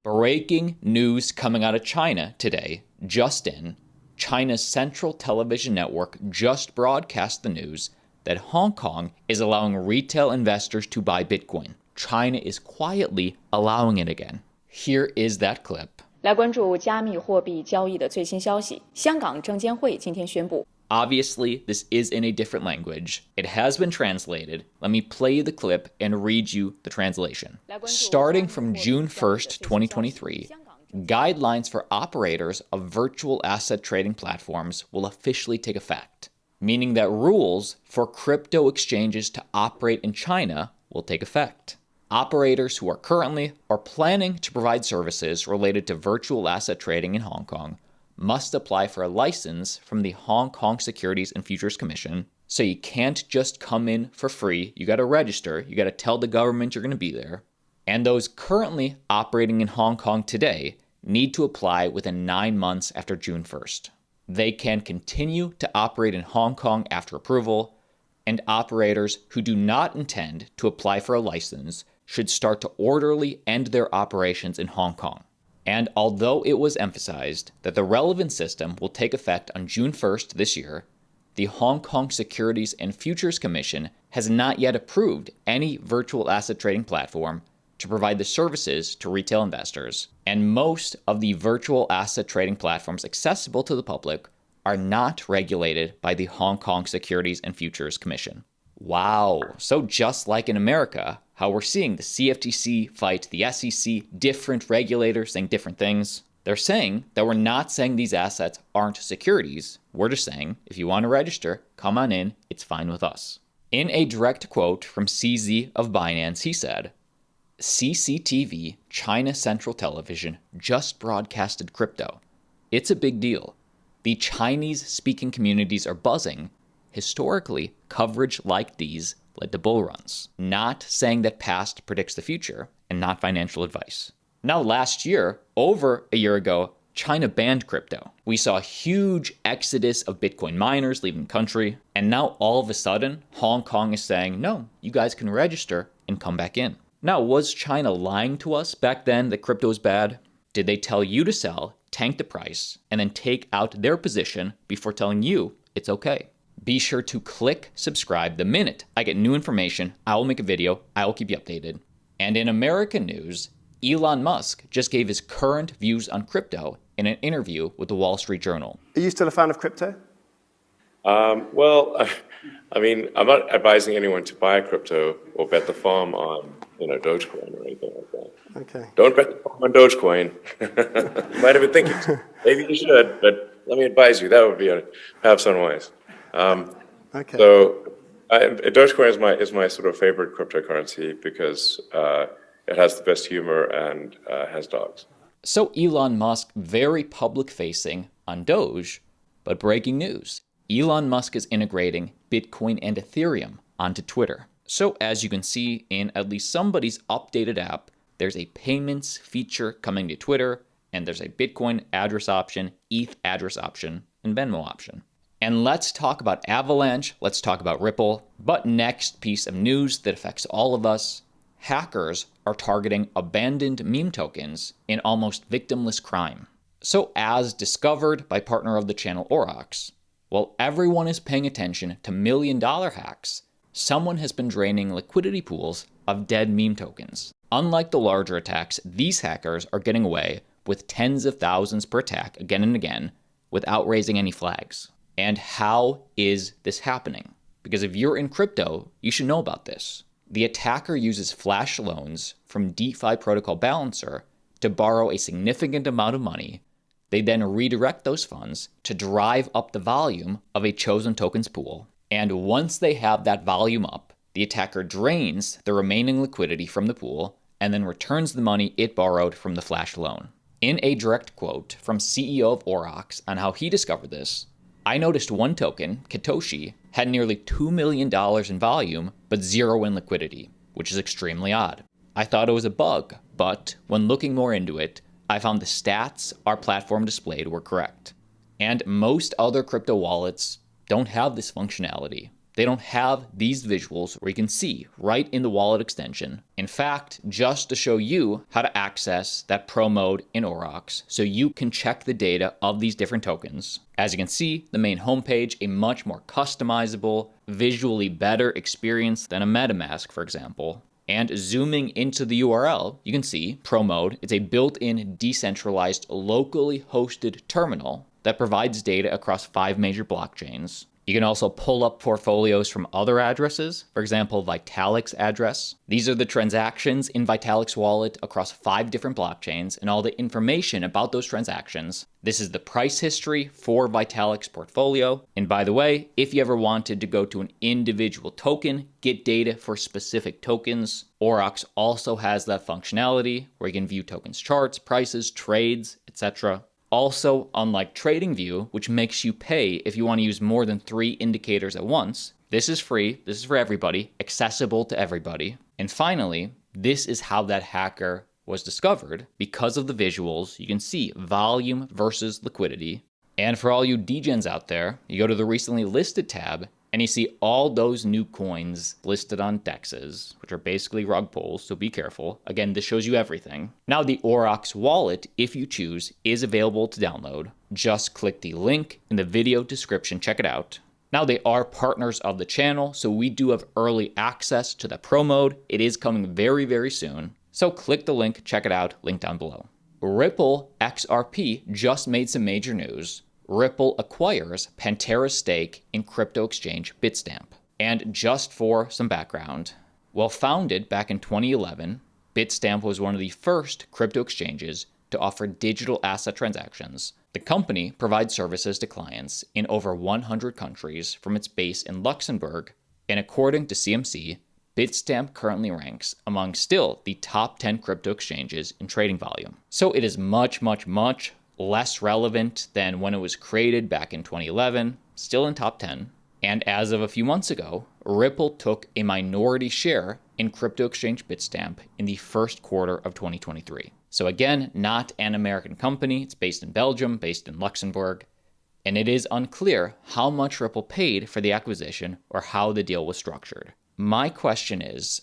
Breaking news coming out of China today, just in. China's central television network just broadcast the news that Hong Kong is allowing retail investors to buy Bitcoin. China is quietly allowing it again. Here is that clip. 来关注加密货币交易的最新消息。香港证监会今天宣布。 Obviously, this is in a different language. It has been translated. Let me play the clip and read you the translation. Starting from June 1st, 2023, guidelines for operators of virtual asset trading platforms will officially take effect, meaning that rules for crypto exchanges to operate in China will take effect. Operators who are currently or planning to provide services related to virtual asset trading in Hong Kong must apply for a license from the Hong Kong Securities and Futures Commission. So you can't just come in for free. You got to register. You got to tell the government you're going to be there. And those currently operating in Hong Kong today need to apply within 9 months after June 1st. They can continue to operate in Hong Kong after approval, and operators who do not intend to apply for a license should start to orderly end their operations in Hong Kong. And although it was emphasized that the relevant system will take effect on June 1st this year, the Hong Kong Securities and Futures Commission has not yet approved any virtual asset trading platform to provide the services to retail investors. And most of the virtual asset trading platforms accessible to the public are not regulated by the Hong Kong Securities and Futures Commission. Wow. So just like in America, how we're seeing the CFTC fight the SEC, different regulators saying different things. They're saying that we're not saying these assets aren't securities. We're just saying, if you want to register, come on in, it's fine with us. In a direct quote from CZ of Binance, he said, CCTV, China Central Television, just broadcasted crypto. It's a big deal. The Chinese-speaking communities are buzzing. Historically, coverage like these led to bull runs. Not saying that past predicts the future, and not financial advice. Now, last year, over a year ago, China banned crypto. We saw a huge exodus of Bitcoin miners leaving the country, and now all of a sudden, Hong Kong is saying, no, you guys can register and come back in. Now, was China lying to us back then that crypto was bad? Did they tell you to sell, tank the price, and then take out their position before telling you it's okay? Be sure to click subscribe. The minute I get new information, I will make a video. I will keep you updated. And in American news, Elon Musk just gave his current views on crypto in an interview with the Wall Street Journal. Are you still a fan of crypto? Well, I mean, I'm not advising anyone to buy crypto or bet the farm on, Dogecoin or anything like that. Okay. Don't bet the farm on Dogecoin. You might have been thinking, maybe you should, but let me advise you, that would be perhaps unwise. Okay. So Dogecoin is my sort of favorite cryptocurrency because it has the best humor and has dogs. So Elon Musk, very public-facing on Doge, but breaking news. Elon Musk is integrating Bitcoin and Ethereum onto Twitter. So as you can see in at least somebody's updated app, there's a payments feature coming to Twitter, and there's a Bitcoin address option, ETH address option, and Venmo option. And let's talk about Avalanche, let's talk about Ripple. But next piece of news that affects all of us, hackers are targeting abandoned meme tokens in almost victimless crime. So as discovered by partner of the channel Aurox, while everyone is paying attention to million-dollar hacks, someone has been draining liquidity pools of dead meme tokens. Unlike the larger attacks, these hackers are getting away with tens of thousands per attack again and again without raising any flags. And how is this happening? Because if you're in crypto, you should know about this. The attacker uses flash loans from DeFi Protocol Balancer to borrow a significant amount of money. They then redirect those funds to drive up the volume of a chosen token's pool. And once they have that volume up, the attacker drains the remaining liquidity from the pool and then returns the money it borrowed from the flash loan. In a direct quote from CEO of Aurox on how he discovered this, I noticed one token, Katoshi, had nearly $2 million in volume, but zero in liquidity, which is extremely odd. I thought it was a bug, but when looking more into it, I found the stats our platform displayed were correct. And most other crypto wallets don't have this functionality. they don't have these visuals where you can see right in the wallet extension. In fact, just to show you how to access that pro mode in Aurox so you can check the data of these different tokens. As you can see, the main homepage, a much more customizable, visually better experience than a MetaMask, for example. And zooming into the URL, you can see Pro Mode. It's a built-in, decentralized, locally hosted terminal that provides data across 5 major blockchains. You can also pull up portfolios from other addresses, for example, Vitalik's address. These are the transactions in Vitalik's wallet across 5 different blockchains and all the information about those transactions. This is the price history for Vitalik's portfolio. And by the way, if you ever wanted to go to an individual token, get data for specific tokens, Aurox also has that functionality where you can view tokens charts, prices, trades, etc. Also, unlike TradingView, which makes you pay if you want to use more than 3 indicators at once, this is free, this is for everybody, accessible to everybody. And finally, this is how that hacker was discovered. Because of the visuals, you can see volume versus liquidity. And for all you degens out there, you go to the recently listed tab and you see all those new coins listed on dexes, which are basically rug pulls, so be careful. Again, this shows you everything. Now the Aurox wallet, if you choose, is available to download. Just click the link in the video description, check it out. Now they are partners of the channel, so we do have early access to the pro mode. It is coming very, very soon. So click the link, check it out, link down below. Ripple XRP just made some major news. Ripple acquires Pantera's stake in crypto exchange Bitstamp. And just for some background, well, founded back in 2011, Bitstamp was one of the first crypto exchanges to offer digital asset transactions. The company provides services to clients in over 100 countries from its base in Luxembourg, and according to CMC, Bitstamp currently ranks among still the top 10 crypto exchanges in trading volume. So it is much, much, much less relevant than when it was created back in 2011, still in top 10. And as of a few months ago, Ripple took a minority share in crypto exchange Bitstamp in the first quarter of 2023. So again, not an American company. It's based in Belgium, based in Luxembourg. And it is unclear how much Ripple paid for the acquisition or how the deal was structured. My question is,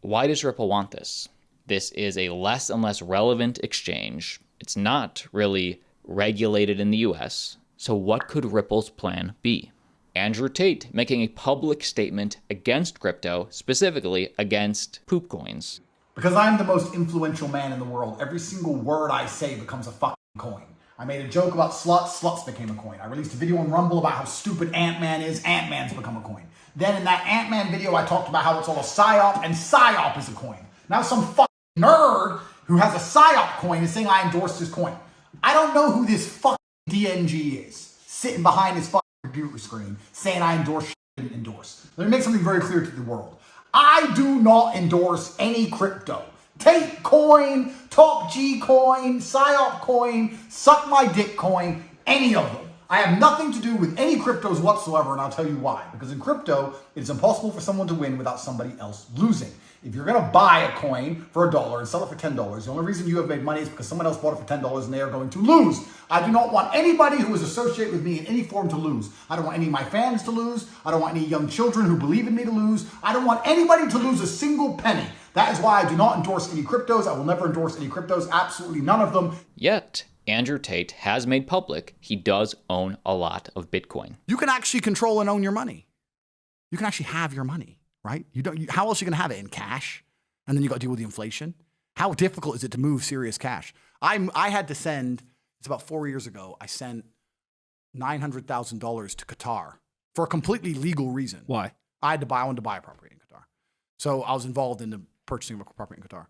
why does Ripple want this? This is a less and less relevant exchange. It's not really regulated in the US. So what could Ripple's plan be? Andrew Tate making a public statement against crypto, specifically against poop coins. Because I'm the most influential man in the world, every single word I say becomes a fucking coin. I made a joke about sluts, sluts became a coin. I released a video on Rumble about how stupid Ant-Man is, Ant-Man's become a coin. Then in that Ant-Man video, I talked about how it's all a psyop, and psyop is a coin. Now some fucking nerd who has a psyop coin is saying I endorsed his coin. I don't know who this fucking DNG is, sitting behind his fucking computer screen, saying I endorse, didn't endorse. Let me make something very clear to the world. I do not endorse any crypto. Tate coin, Top G coin, psyop coin, suck my dick coin, any of them. I have nothing to do with any cryptos whatsoever, and I'll tell you why. Because in crypto, it's impossible for someone to win without somebody else losing. If you're going to buy a coin for $1 and sell it for $10, the only reason you have made money is because someone else bought it for $10 and they are going to lose. I do not want anybody who is associated with me in any form to lose. I don't want any of my fans to lose. I don't want any young children who believe in me to lose. I don't want anybody to lose a single penny. That is why I do not endorse any cryptos. I will never endorse any cryptos, absolutely none of them. Yet, Andrew Tate has made public he does own a lot of Bitcoin. You can actually control and own your money. You can actually have your money, right? How else are you going to have it? In cash? And then you got to deal with the inflation. How difficult is it to move serious cash? I had to send, it's about 4 years ago, I sent $900,000 to Qatar for a completely legal reason. Why? I wanted to buy a property in Qatar. So I was involved in the purchasing of a property in Qatar.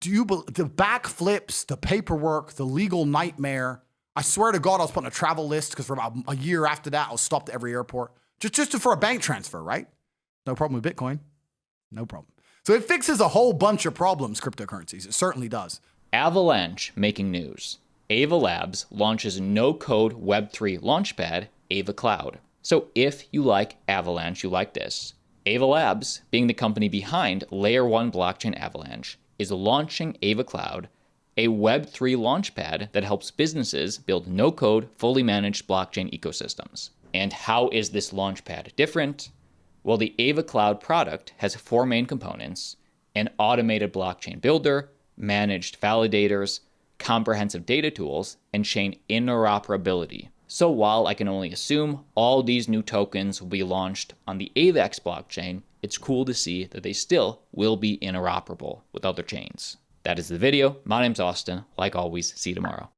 The backflips, the paperwork, the legal nightmare. I swear to God, I was put on a travel list because for about a year after that, I was stopped at every airport. Just for a bank transfer, right? No problem with Bitcoin. No problem. So it fixes a whole bunch of problems, cryptocurrencies. It certainly does. Avalanche making news. Ava Labs launches no-code Web3 launchpad, Ava Cloud. So if you like Avalanche, you like this. Ava Labs, being the company behind Layer 1 blockchain Avalanche, is launching Ava Cloud, a Web3 launchpad that helps businesses build no-code, fully managed blockchain ecosystems. And how is this launchpad different? Well, the Ava Cloud product has 4 main components: an automated blockchain builder, managed validators, comprehensive data tools, and chain interoperability. So while I can only assume all these new tokens will be launched on the AVAX blockchain, it's cool to see that they still will be interoperable with other chains. That is the video. My name's Austin. Like always, see you tomorrow.